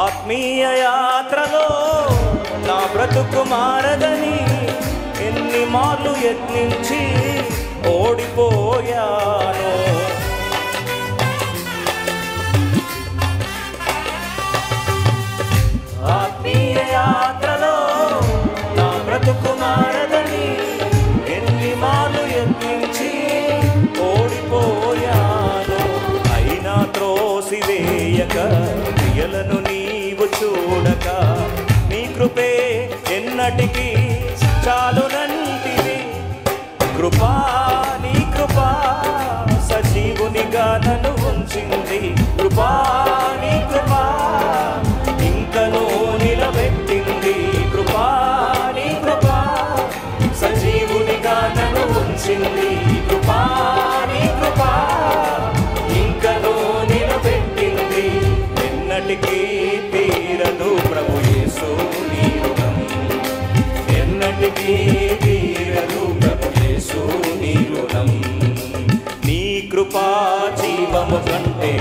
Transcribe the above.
ఆత్మీయ యాత్రలో నా బ్రతుకు మారదని ఎన్ని మార్లు యత్నించి ఓడిపోయాను. ఆత్మీయ యాత్రలో నా బ్రతుకు మారదని ఎన్ని మార్లు యత్నించి ఓడిపోయాను. అయినా త్రోసివేయక క్రియలను నీవు చూడక నీ కృపే ఎన్నటికీ చాలునంటివి. కృపా నీ కృపా సజీవునిగా నన్ను ఉంచింది. కృపా నీ కృపా ఇంకనూ నిలబెట్టింది. కృపా నీ కృపా సజీవునిగా నన్ను ఉంచింది. కృపా నీ కృపా ఇంకనూ నిలబెట్టింది. ఎన్నటికీ తీరదు ప్రభు యేసు నీ రుణం. ఎన్నటికీ తీరదు ప్రభు యేసు నీ రుణం. నీ కృపా జీవము కంటే